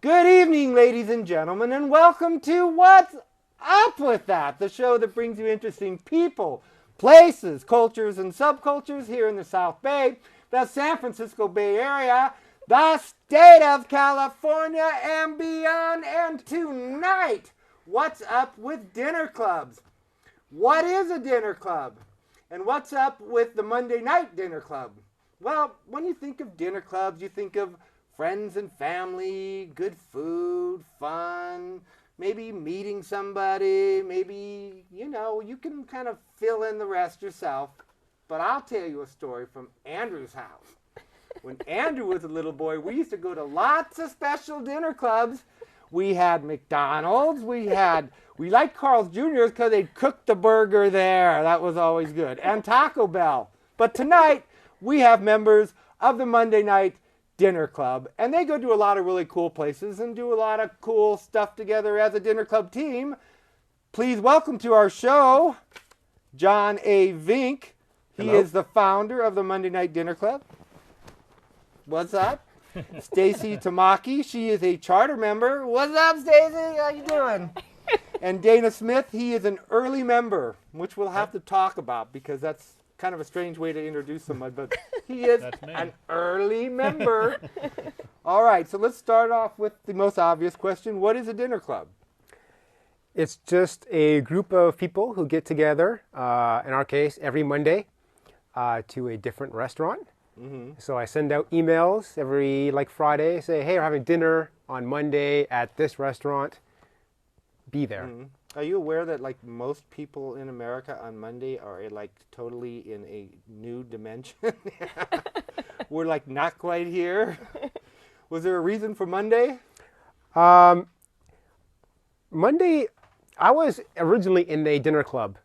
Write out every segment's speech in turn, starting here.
Good evening, ladies and gentlemen, and welcome to What's Up With That, the show that brings you interesting people, places, cultures, and subcultures here in the South Bay, the San Francisco Bay Area, the state of California, and beyond. And tonight, what's up with dinner clubs? What is a dinner club? And what's up with the Monday night dinner club? Well, when you think of dinner clubs, you think of friends and family, good food, fun, maybe meeting somebody, maybe, you can kind of fill in the rest yourself. But I'll tell you a story from Andrew's house. When Andrew was a little boy, we used to go to lots of special dinner clubs. We had McDonald's, we liked Carl's Jr.'s because they'd cook the burger there. That was always good. And Taco Bell. But tonight, we have members of the Monday Night Dinner Club, and they go to a lot of really cool places and do a lot of cool stuff together as a dinner club team. Please welcome to our show, John A. Vink. He Hello. is the founder of the Monday Night Dinner Club. What's up? Stacie Tamaki. She is a charter member. What's up, Stacie? How you doing? And Dana Smith. He is an early member, which we'll have to talk about because that's kind of a strange way to introduce someone, but he is an early member. All right, so let's start off with the most obvious question. What is a dinner club? It's just a group of people who get together, in our case, every Monday to a different restaurant. Mm-hmm. So I send out emails every Friday, say, hey, we're having dinner on Monday at this restaurant. Be there. Mm-hmm. Are you aware that most people in America on Monday are totally in a new dimension? We're not quite here. Was there a reason for Monday? Monday, I was originally in a dinner club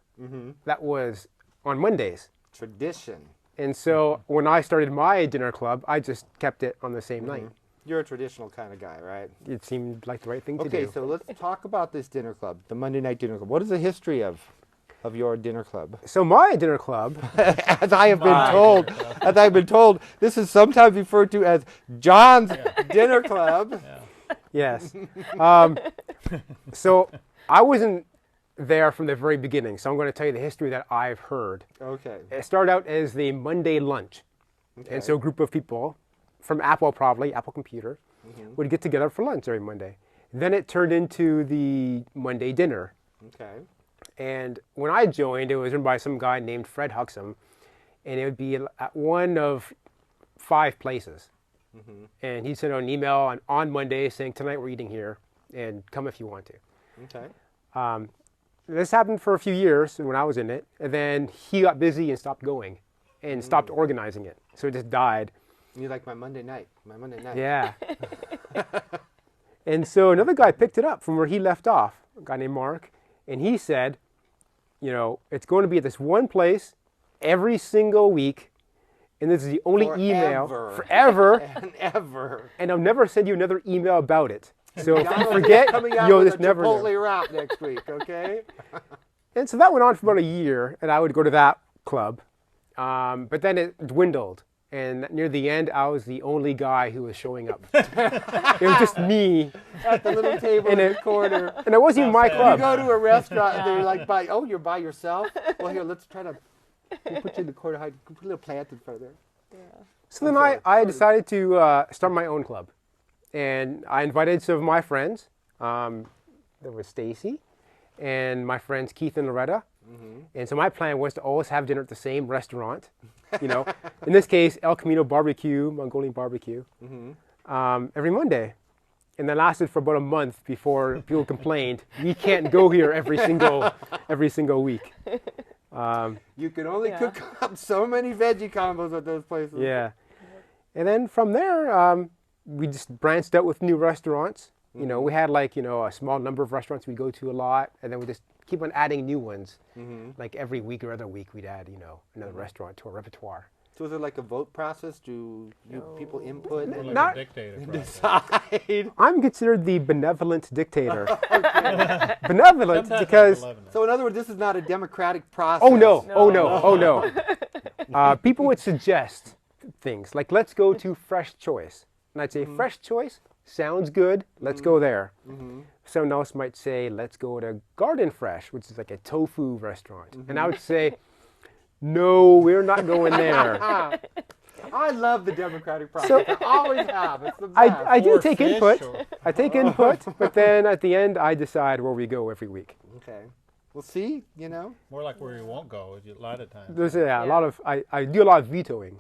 that was on Mondays. Tradition. And so when I started my dinner club, I just kept it on the same night. You're a traditional kind of guy, right? It seemed like the right thing to do. Okay, so let's talk about this dinner club, the Monday Night Dinner Club. What is the history of your dinner club? So my dinner club, as I've been told, this is sometimes referred to as John's Dinner Club. Yeah. Yes. So I wasn't there from the very beginning, so I'm going to tell you the history that I've heard. Okay. It started out as the Monday lunch. Okay. And so a group of people from Apple Computer, would get together for lunch every Monday. Then it turned into the Monday dinner. Okay. And when I joined, it was run by some guy named Fred Huxham, and it would be at one of 5 places. And he'd send out an email on Monday saying, tonight we're eating here, and come if you want to. Okay. This happened for a few years when I was in it, and then he got busy and stopped going, and stopped organizing it. So it just died. You like my Monday night. Yeah. And so another guy picked it up from where he left off, a guy named Mark, and he said, it's going to be at this one place every single week, and this is the only email forever and ever. And I'll never send you another email about it. So if you forget, you'll just never know. Chipotle wrap next week, okay? And so that went on for about a year, and I would go to that club, but then it dwindled. And near the end, I was the only guy who was showing up. It was just me. At the little table in the corner. And it wasn't even my club. You go to a restaurant and they're you're by yourself? Well, here, let's try to we'll put you in the corner. Put a little plant in front of there. Yeah. So then I decided to start my own club. And I invited some of my friends. There was Stacie and my friends Keith and Loretta. And so my plan was to always have dinner at the same restaurant. In this case, El Camino Barbecue, Mongolian barbecue, every Monday. And that lasted for about a month before people complained, we can't go here every single week. You can only cook up so many veggie combos at those places. Yeah. And then from there, we just branched out with new restaurants. We had a small number of restaurants we go to a lot, and then we just keep on adding new ones. Every week or other week, we'd add, another restaurant to our repertoire. So is it like a vote process? Do people input and Not a dictator decide? I'm considered the benevolent dictator. Benevolent because... So in other words, this is not a democratic process. Oh no. People would suggest things like, let's go to Fresh Choice. And I'd say, Fresh Choice? sounds good, let's go there. Someone else might say, let's go to Garden Fresh, which is like a tofu restaurant. And I would say, no, we're not going there. I love the democratic process. I always have. It's the best. I do take input. I take input, but then at the end, I decide where we go every week. Okay. Well, see, you know. More like where you won't go a lot of times. There's a lot of, I do a lot of vetoing.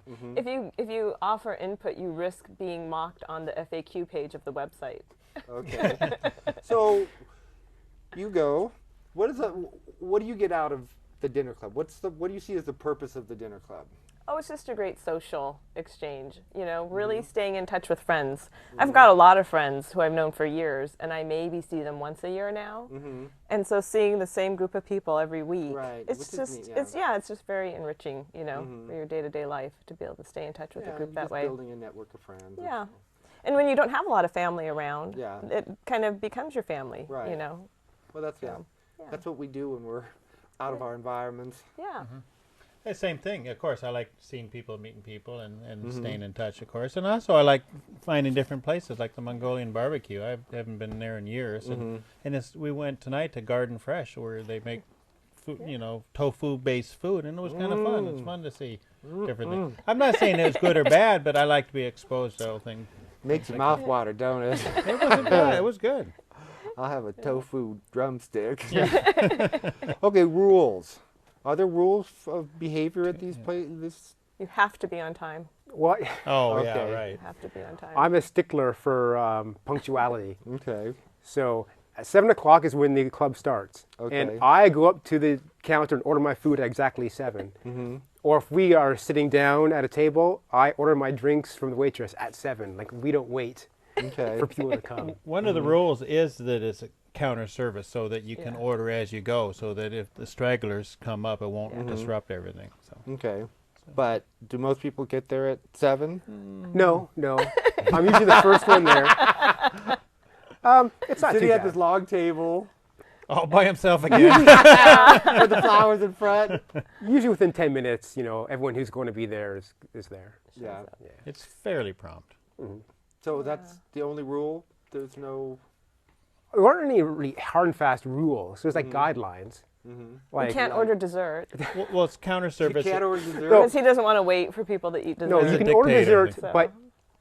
If you offer input, you risk being mocked on the FAQ page of the website. Okay. So you go. What do you get out of the dinner club? What do you see as the purpose of the dinner club? Oh, it's just a great social exchange, you know, really staying in touch with friends. I've got a lot of friends who I've known for years, and I maybe see them once a year now. And so seeing the same group of people every week, it's just, it's just very enriching, you know, for your day-to-day life to be able to stay in touch with a group that way. Building a network of friends. Yeah. And when you don't have a lot of family around, it kind of becomes your family, you know. Well, that's what we do when we're out of our environments. Yeah. The same thing. Of course, I like seeing people, meeting people, and staying in touch, of course. And also, I like finding different places, like the Mongolian barbecue. I haven't been there in years. And we went tonight to Garden Fresh, where they make food, you know, tofu-based food, and it was kind of fun. It's fun to see different things. I'm not saying it was good or bad, but I like to be exposed to all things. Makes your mouth water, don't it? It wasn't bad. It was good. I'll have a tofu drumstick. Okay, rules. Are there rules of behavior at these places? You have to be on time. What? Oh, yeah, right. You have to be on time. I'm a stickler for punctuality. Okay. So at 7 o'clock is when the club starts. Okay. And I go up to the counter and order my food at exactly 7. Or if we are sitting down at a table, I order my drinks from the waitress at 7. Like, we don't wait for people to come. One of the rules is that it's a counter service, so that you can order as you go, so that if the stragglers come up, it won't disrupt everything. So. Okay. But do most people get there at 7? No. I'm usually the first one there. It's not Sitting too at bad. this long table All by himself again. with the flowers in front. Usually within 10 minutes, you know, everyone who's going to be there is there. Yeah. It's fairly prompt. So that's the only rule? There's no... There aren't any really hard and fast rules. There's like guidelines. Like, you can't order dessert Well, it's counter You service. can't order dessert? because he doesn't want to wait for people to eat dessert. no, you a can order dictator. dessert, but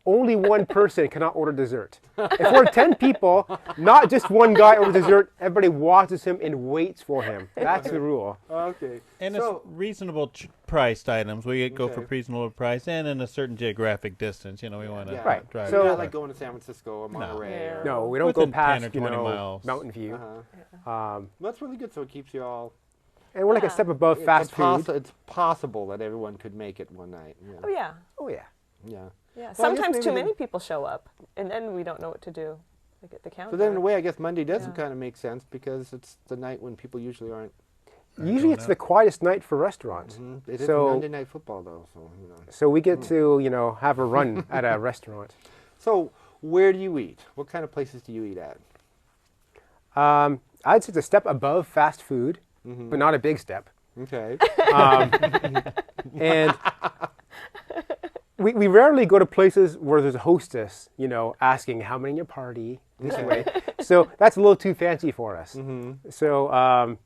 only one person cannot order dessert. If we're 10 people, not just one guy orders dessert, everybody watches him and waits for him. That's the rule. Okay. And So- it's reasonable priced items. We go for Okay. reasonable price and in a certain geographic distance. You know, we want to Right. drive. So- Not like going to San Francisco or Monterey. or- No, we don't Within go past 10 or 20 you know, miles. Mountain View. That's really good, so it keeps you all... And we're like a step above fast food. It's possible that everyone could make it one night. Oh yeah, Oh, yeah. Yeah. yeah. Well, I guess Sometimes maybe too the- many people show up, and then we don't know what to do. Like at the counter. So then in a way, I guess Monday doesn't Yeah. kind of make sense because it's the night when people usually aren't... Usually it's the quietest night for restaurants. It is So- Monday Night Football, though, so, you know. So we get to, you know, have a run at a restaurant. So where do you eat? What kind of places do you eat at? I'd say it's a step above fast food, but not a big step. Okay. And we rarely go to places where there's a hostess, you know, asking how many in your party, this way. So that's a little too fancy for us. So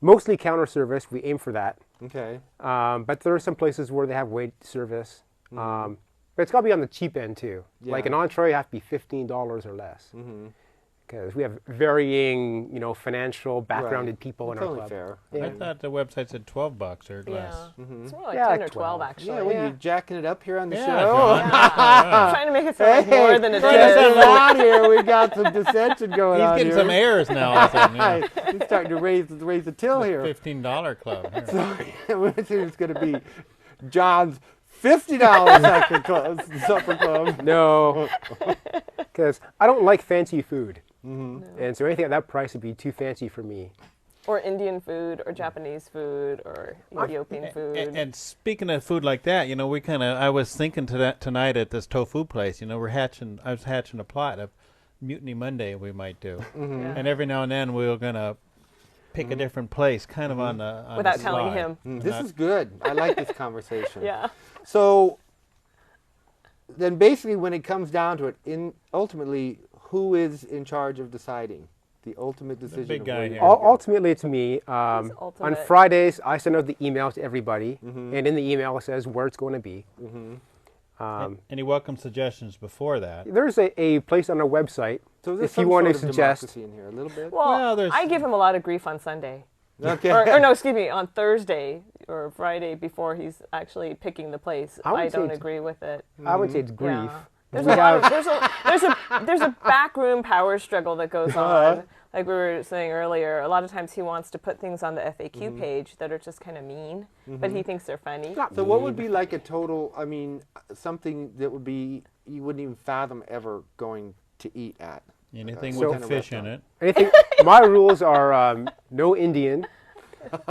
mostly counter service, we aim for that. Okay. But there are some places where they have wait service. But it's got to be on the cheap end too. Like an Yeah. entree have to be $15 or less. Because we have varying, you know, financial backgrounded people It's in our only club. fair. I thought the website said $12 or Yeah, less. it's more like Yeah, 10 like or 12 12. actually. Yeah, well, you jacking it up here on the Yeah, show. I'm trying to make it sound like more than it bring us is. out here. We got some dissension going He's on getting here. some airs now. All of a sudden, yeah. He's starting to raise the till here. $15 club. Here. It's going to be John's $50 supper club. No, because I don't like fancy food. And so anything at that price would be too fancy for me. Or Indian food, or Japanese food, or Ethiopian food. And speaking of food like that, you know, I was thinking to that tonight at this tofu place. You know, I was hatching a plot of Mutiny Monday we might do, and every now and then we were gonna pick a different place, kind of on the Without the telling slide. him. This is good. I like this conversation. Yeah. So then basically when it comes down to it, ultimately, who is in charge of deciding? The ultimate decision. big of guy where here. you're gonna go? Ultimately, it's me. On ultimate? Fridays, I send out the email to everybody, and in the email it says where it's going to be. Any welcome suggestions before that? There's a place on our website So there's if you some want to sort of suggest. democracy in here, a little bit. Well, there's- I give him a lot of grief on Sunday. Okay. Or no, excuse me, on Thursday or Friday before he's actually picking the place. I would I say don't it's- agree with it. I would say it's grief. Yeah. There's We a lot have- of, there's a backroom power struggle that goes on. Like we were saying earlier, a lot of times he wants to put things on the FAQ page that are just kind of mean, but he thinks they're funny. So what would be like a total, I mean, something that would be, you wouldn't even fathom ever going to eat at? Anything So- with fish in it. Anything. My rules are no Indian,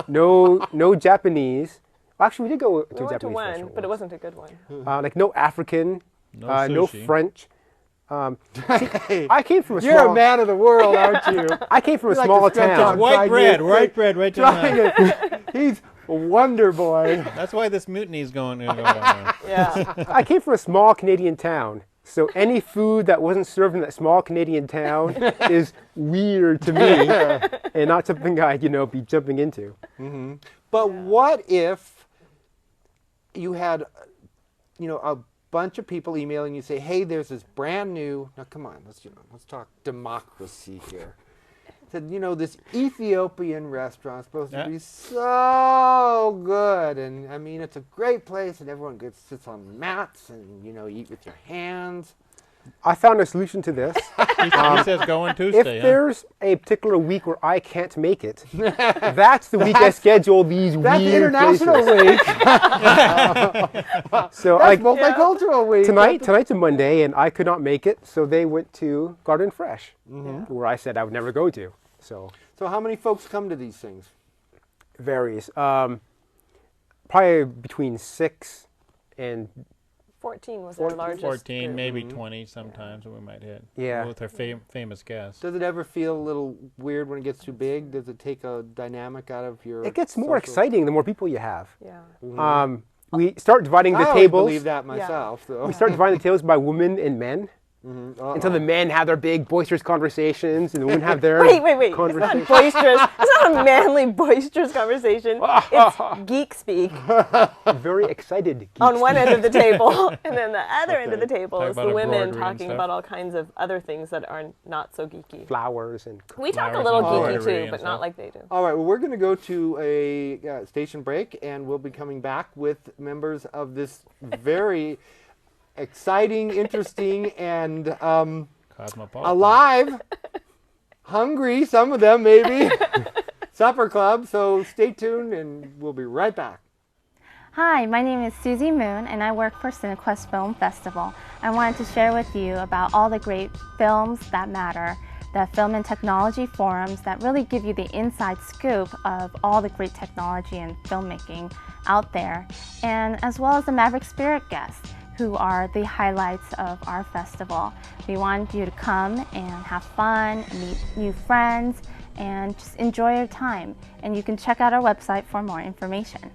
no Japanese. Well, actually, we did go to We a went to Japanese one, restaurant but it once. wasn't a good one. Like no African, No no sushi. French. Hey, I came from a you're small. a man of the world, aren't you? I came from a You like small to stretch town. out White bread, Trying white bread, right down Trying there. He's a wonder boy. That's why this mutiny is going on. Yeah. I came from a small Canadian town, so any food that wasn't served in that small Canadian town is weird to me, and not something I'd be jumping into. But what if you had, a bunch of people emailing you say, "Hey, there's this brand new." Now, come on, let's talk democracy here. Said, this Ethiopian restaurant is supposed to be so good, and I mean, it's a great place, and everyone sits on mats, and eat with your hands. I found a solution to this. He says go on If Tuesday. Huh? there's a particular week where I can't make it, that's the week I schedule these That's weird International places. Week. So That's like Multicultural Week. tonight's a Monday, and I could not make it, so they went to Garden Fresh, where I said I would never go to. So So how many folks come to these things? varies. Probably between 6 and 14 was our largest 14, group. maybe 20 sometimes we might hit. Yeah. With our famous guests. Does it ever feel a little weird when it gets too big? Does it take a dynamic out of your? it gets more social- exciting the more people you have. Yeah. We start dividing I the always tables. believe that myself. So. We start dividing the tables by women and men. Until the men have their big boisterous conversations, and the women have their Wait. It's not conversations. boisterous. It's not a manly, boisterous conversation. It's geek speak Very excited. Geeks. on one end of the table, and then the other end of the table Talk is the about women embroidery and talking stuff. about all kinds of other things that are not so geeky. Flowers and We talk a Flowers little and geeky embroidery too, and but stuff. not like they do. All right, well, we're going to go to a station break, and we'll be coming back with members of this very exciting, interesting, and Cosmopolitan. alive, hungry, some of them maybe, supper club. So stay tuned, and we'll be right back. Hi, my name is Susie Moon, and I work for Cinequest Film Festival. I wanted to share with you about all the great films that matter, the film and technology forums that really give you the inside scoop of all the great technology and filmmaking out there, and as well as the Maverick Spirit guests, who are the highlights of our festival. We want you to come and have fun, meet new friends, and just enjoy your time. And you can check out our website for more information.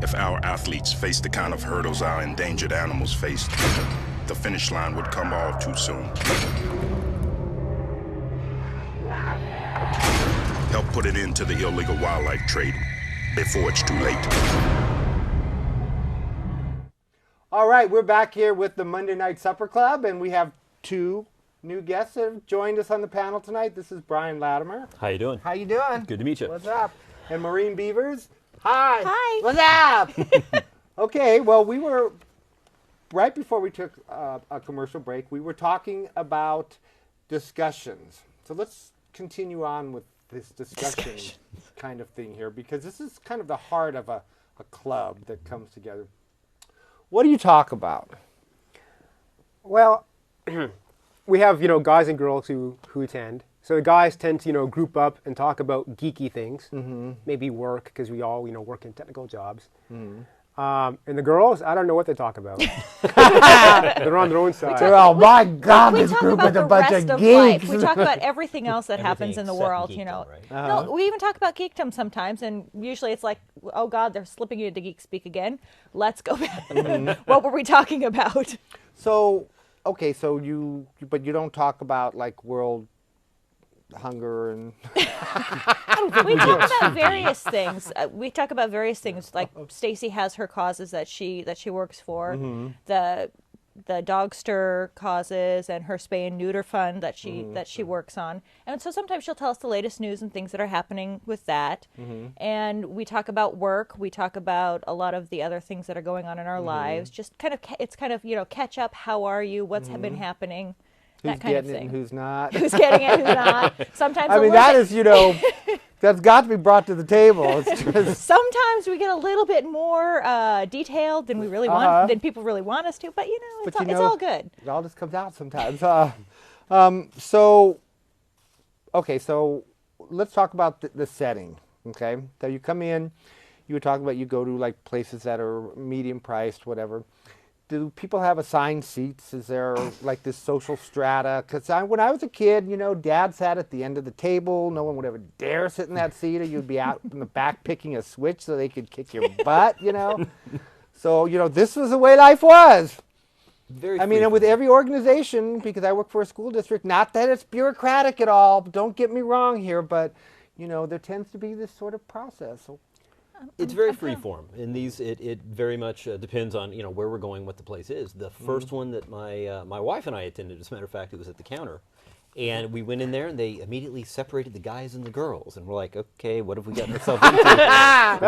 If our athletes faced the kind of hurdles our endangered animals faced, the finish line would come all too soon. Help put an end to the illegal wildlife trade before it's too late. All right, we're back here with the Monday Night Supper Club, and we have two new guests that have joined us on the panel tonight. This is Brian Latimer. How you doing? How you doing? Good to meet you. What's up? And Maureen Beavers. Hi. Hi. What's up? Okay, well, we were, right before we took a commercial break, we were talking about discussions. So let's continue on with this discussion kind of thing here, because this is kind of the heart of a club that comes together. What do you talk about? well, we have guys and girls who attend. So the guys tend to group up and talk about geeky things, maybe work because we all work in technical jobs. And the girls, I don't know what they talk about. They're on their own side. Oh my God, We this talk group about is a the bunch rest of of geeks. life. We talk about everything else that happens in the except world, geekdom, right? No, we even talk about geekdom sometimes, and usually it's like, oh God, they're slipping into geek speak again. Let's go back. What were we talking about? So, okay, so but you don't talk about like world hunger and We talk about various things. We talk about various things. Like Stacie has her causes that she works for. The Dogster causes and her spay and neuter fund that she works on. And so sometimes she'll tell us the latest news and things that are happening with that. And we talk about work. We talk about a lot of the other things that are going on in our lives. Just kind of it's kind of catch up. How are you? What's been happening? who's That kind of getting it thing. and who's not. Who's getting it? Who's not? Sometimes I a mean, little that bit- is, that's got to be brought to the table. It's just, Sometimes we get a little bit more detailed than we really want, than people really want us to. But it's But it's all good. it all just comes out sometimes. So let's talk about the setting. Okay, so you come in, you were talking about you go to like places that are medium priced, whatever. Do people have assigned seats? Is there like this social strata? Because when I was a kid, Dad sat at the end of the table. No one would ever dare sit in that seat, or you'd be out in the back picking a switch so they could kick your butt. So this was the way life was. Very I mean, and with every organization, because I work for a school district, not that it's bureaucratic at all, don't get me wrong here, but, there tends to be this sort of process. So, It's very free-form. In these, it very much depends on where we're going, what the place is. The first one that my wife and I attended, as a matter of fact, it was at the counter, and we went in there and they immediately separated the guys and the girls, and we're like, okay, what have we gotten ourselves into?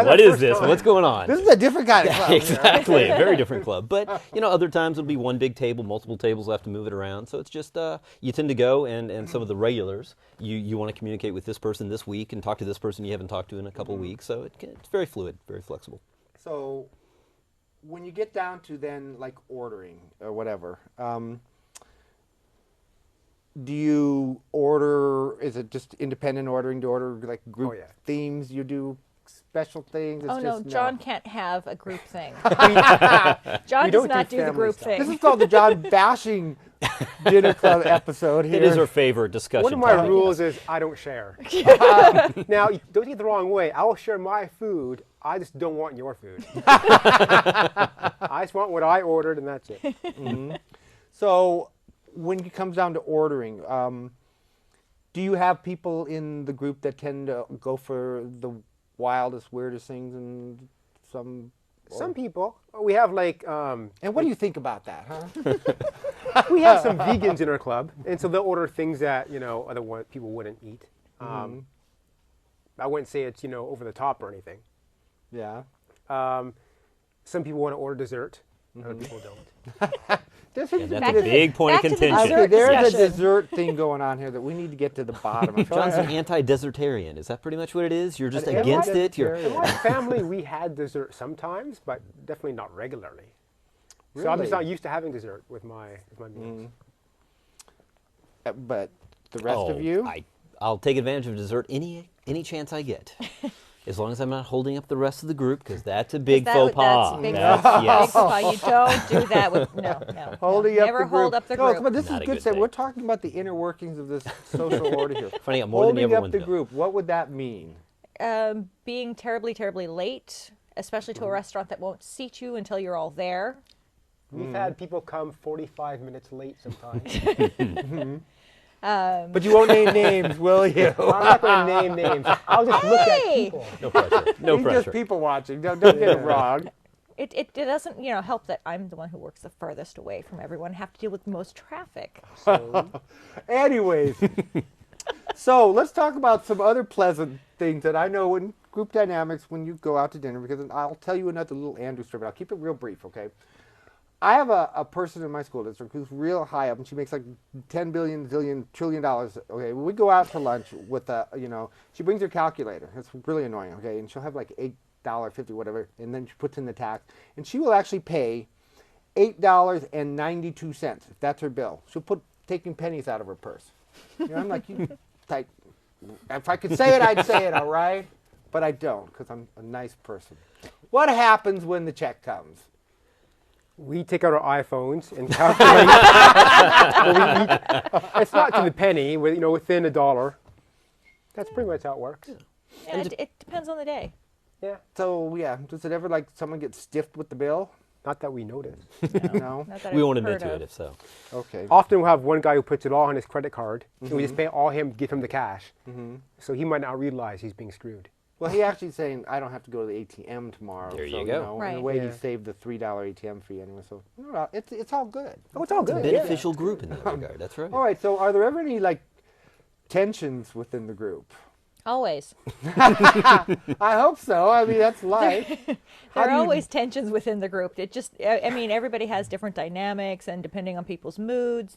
What is this? What's going on? this is a different kind of club. Exactly, a very different club. But other times it'll be one big table, multiple tables, we'll have to move it around. So it's just you tend to go, and some of the regulars, you want to communicate with this person this week and talk to this person you haven't talked to in a couple weeks. So it's very fluid, very flexible. So when you get down to then like ordering or whatever, do you order, is it just independent ordering to order like group themes? You do special things? It's Oh no, just, John can't have a group thing. We John does don't not do do the family group stuff. This thing. is called the John Bashing Dinner Club episode here. It is our favorite discussion One of my topic. rules is I don't share. Now, don't get it the wrong way. I will share my food. I just don't want your food. I just want what I ordered, and that's it. So when it comes down to ordering, do you have people in the group that tend to go for the wildest, weirdest things, and Some people. We have like... and what do you think about that, huh? we have some vegans in our club, and so they'll order things that other people wouldn't eat. I wouldn't say it's over the top or anything. Yeah. Some people want to order dessert. Other people don't. This And is that's Back a to the- big point of back to the contention. dessert there's a discussion. dessert thing going on here that we need to get to the bottom of. John's an anti-desertarian. Is that pretty much what it is? You're just An against it? You're anti-desertarian. In my family, we had dessert sometimes, but definitely not regularly. So I'm just Really? not used to having dessert with my meals. But the rest of you? I'll take advantage of dessert any chance I get. As long as I'm not holding up the rest of the group, because that's a big faux pas. That's big That's- faux pas. yes. Big faux pas. You don't do that with no. Holding up Never the group. hold up the No, group. come on, this Not is a good good stuff. thing. We're talking about the inner workings of this social order here. Finding out more than Holding you ever up wanted the to know. group, what would that mean? Being terribly, terribly late, especially to a restaurant that won't seat you until you're all there. We've had people come 45 minutes late sometimes. But you won't name names, will you? I'm not going to name names. I'll just look at Hey! people. No pressure. No He's pressure. just people watching. Don't get it wrong. It doesn't help that I'm the one who works the furthest away from everyone and have to deal with the most traffic. Anyways, so let's talk about some other pleasant things that I know in group dynamics when you go out to dinner, because I'll tell you another little Andrew story, but I'll keep it real brief, okay? I have a person in my school district who's real high up, and she makes like $10 billion, zillion, $1 trillion. Okay, when we go out to lunch with she brings her calculator. It's really annoying, okay? And she'll have like $8.50, whatever, and then she puts in the tax, and she will actually pay $8.92 if that's her bill. She'll put taking pennies out of her purse. I'm like, if I could say it, I'd say it, all right? but I don't because I'm a nice person. What happens when the check comes? We take out our iPhones and calculate. It's not to the penny, within $1. That's pretty much how it works. Yeah, it depends on the day. Yeah. So yeah, does it ever like someone get stiffed with the bill? Not that we notice. No. Not that We I've won't admit heard to of. it if so. Okay. Often we'll have one guy who puts it all on his credit card, and we just pay all him, give him the cash. So he might not realize he's being screwed. Well, he actually saying I don't have to go to the ATM tomorrow. There so, you go. In a Right. way, Yeah. he saved the $3 ATM fee anyway. So it's all good. Oh, it's all good. Beneficial group in that regard. That's right. All right. So are there ever any like tensions within the group? Always. I hope so. I mean, that's life. There How are do you- always tensions within the group. It just, I mean, everybody has different dynamics, and depending on people's moods,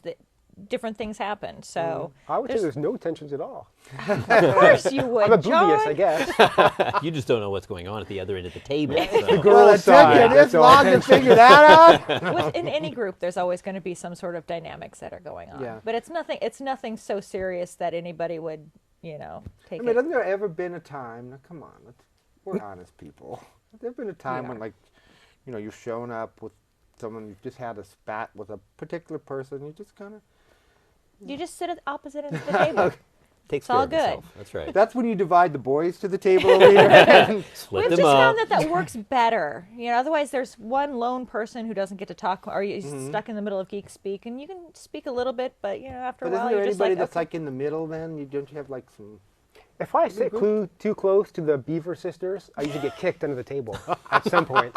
different things happen. So, I would say there's no tensions at all. of course you would, I'm oblivious, John. I guess. You just don't know what's going on at the other end of the table. so. Well, Girl it took side, you this that's all long to tension. figure that out. Within any group, there's always going to be some sort of dynamics that are going on. Yeah. But it's nothing. It's nothing so serious that anybody would, take I mean, it. hasn't there ever been a time? Now, come on, we're honest people. Has there been a time We when, are. like, you've shown up with someone, you've just had a spat with a particular person, you just kind of. You just sit at opposite ends of the table. Takes It's care all of good. itself. That's right. That's when you divide the boys to the table over here. and- Split We've them just up. found that works better. Otherwise there's one lone person who doesn't get to talk, or you're stuck in the middle of geek speak, and you can speak a little bit, but after but a while isn't there you're just anybody like, that's okay. like in the middle then? Don't you have like some. If I sit too close to the Beaver sisters, I usually get kicked under the table at some point.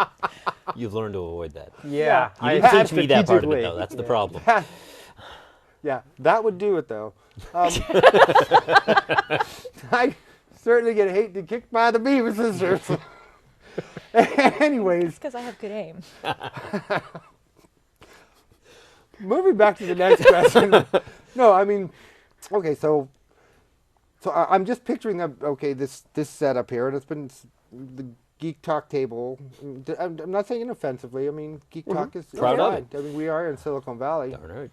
You've learned to avoid that. Yeah. You didn't teach me that part of it, though. That's the problem. Yeah, that would do it though. I certainly get hated kicked by the Beaver sisters. Anyways, because I have good aim. moving back to the next question. No, I mean, okay, so I'm just picturing this setup here, and it's been the Geek Talk table. I'm not saying it offensively. I mean, Geek Talk is Proud of fine. it. I mean, we are in Silicon Valley, Darn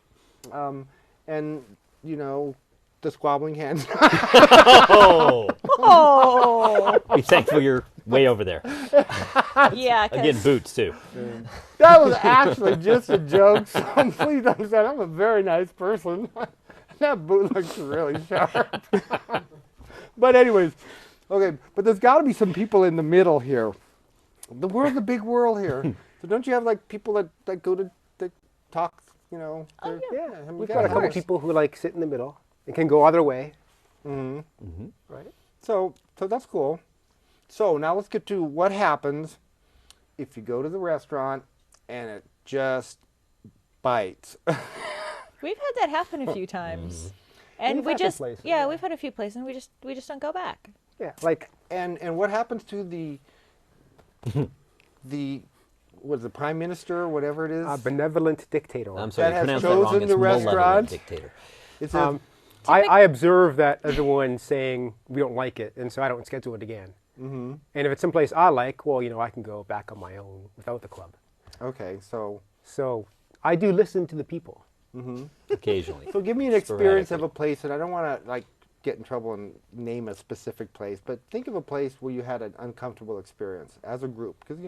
right. and the squabbling hands. Oh! Oh, Be thankful you're way over there. yeah. 'cause- Again, boots, too. That was actually just a joke. So please understand, I'm a very nice person. That boot looks really sharp. But anyways, okay. But there's got to be some people in the middle here. The world's a big world here. So don't you have like people that go to that talk? Yeah, I mean, we've you got a gotta couple have- people who sit in the middle. It can go either way. Right. So that's cool. So now let's get to what happens if you go to the restaurant and it just bites. We've had that happen a few times, and We've we had some just places, yeah, yeah. we've had a few places, and we just don't go back. Yeah, And what happens to the prime minister or whatever it is? a benevolent dictator. I'm sorry, That you has pronounced that wrong. chosen It's the malevolent restaurant. dictator. It's a, I observe that everyone's saying we don't like it, and so I don't schedule it again. Mm-hmm. And if it's someplace I like, well, I can go back on my own without the club. okay, so So I do listen to the people. Occasionally. give me an experience of Sporadically. a place, and I don't want to get in trouble and name a specific place, but think of a place where you had an uncomfortable experience as a group, because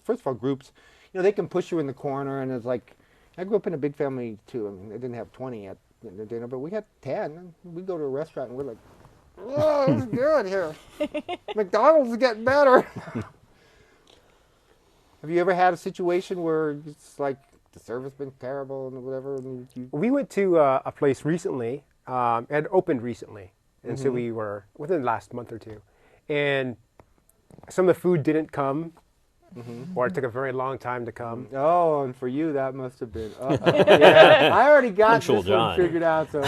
first of all, groups, they can push you in the corner, and it's like I grew up in a big family too. I mean, they didn't have 20 at the dinner, but we had 10. And we go to a restaurant, and we're like, "Oh, it's good here. McDonald's is getting better." Have you ever had a situation where it's like the service been terrible and whatever, and you We went to a place recently, it had opened recently, and so we were within the last month or two, and some of the food didn't come, or it took a very long time to come. Oh, and for you, that must have been. Yeah, I already got Punctual this one John. figured out. So,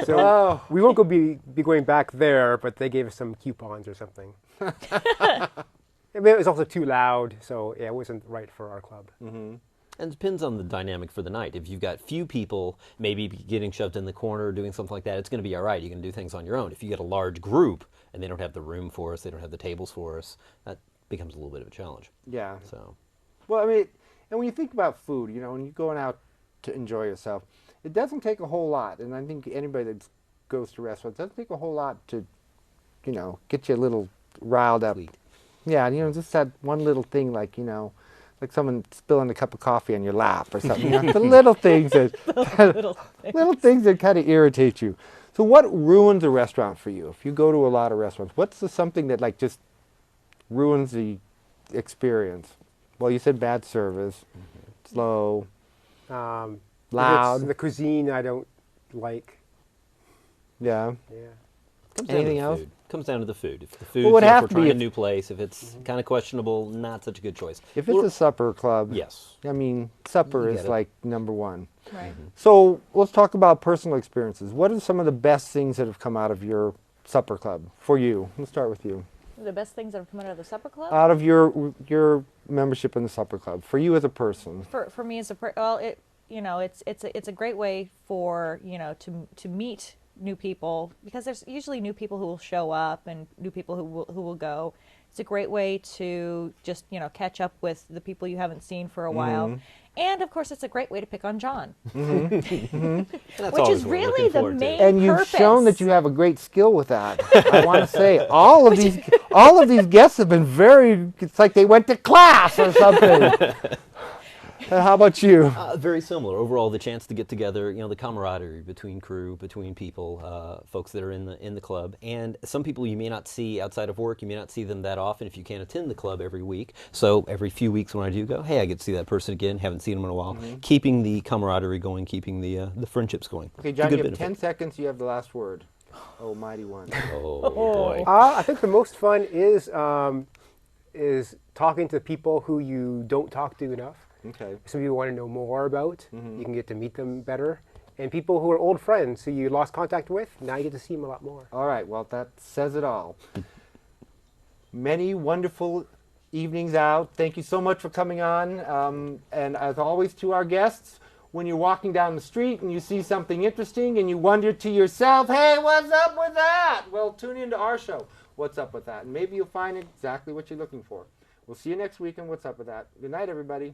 So we won't be going back there, but they gave us some coupons or something. I mean, it was also too loud, so yeah, it wasn't right for our club. And it depends on the dynamic for the night. If you've got few people, maybe getting shoved in the corner, doing something like that, it's going to be all right. You can do things on your own. If you get a large group and they don't have the room for us, they don't have the tables for us, that becomes a little bit of a challenge. yeah. So, Well, I mean, and when you think about food, when you're going out to enjoy yourself, it doesn't take a whole lot. And I think anybody that goes to restaurants, it doesn't take a whole lot to, get you a little riled up. Sweet. Yeah, just that one little thing, like like someone spilling a cup of coffee on your lap or something. The little things that little things that kind of irritate you. So what ruins a restaurant for you? If you go to a lot of restaurants, what's something that like just ruins the experience? Well, you said bad service, slow, loud. The cuisine I don't like. Yeah. Yeah. Comes Anything down to the else? food. Comes down to the food. If the food, Well, it would if have we're to be trying a if- new place, if it's kind of questionable, not such a good choice. If it's a supper club, Yes. I mean, supper You is get it. like number one. Right. So let's talk about personal experiences. What are some of the best things that have come out of your supper club for you? Let's start with you. The best things that have come out of the supper club. Out of your membership in the supper club, for you as a person. For me as a well, it's a great way for to meet new people, because there's usually new people who will show up and new people who will go. It's a great way to just catch up with the people you haven't seen for a while, and of course it's a great way to pick on John, That's which always is what we're really looking the forward to. main And you've purpose. shown that you have a great skill with that. I want to say all of these guests have been very. It's like they went to class or something. How about you? Very similar. Overall, the chance to get together, the camaraderie between crew, between people, folks that are in the club, and some people you may not see outside of work. You may not see them that often if you can't attend the club every week. So every few weeks when I do go, hey, I get to see that person again. Haven't seen them in a while. Keeping the camaraderie going, keeping the friendships going. Okay, It's a John, good you have benefit. 10 seconds. You have the last word. Oh, mighty one. Oh boy. I think the most fun is talking to people who you don't talk to enough. Okay. Some people want to know more about. You can get to meet them better. And people who are old friends who you lost contact with, now you get to see them a lot more. All right, well, that says it all. Many wonderful evenings out. Thank you so much for coming on. And as always, to our guests, when you're walking down the street and you see something interesting and you wonder to yourself, hey, what's up with that? Well, tune into our show, What's Up With That? And maybe you'll find exactly what you're looking for. We'll see you next week on What's Up With That. Good night, everybody.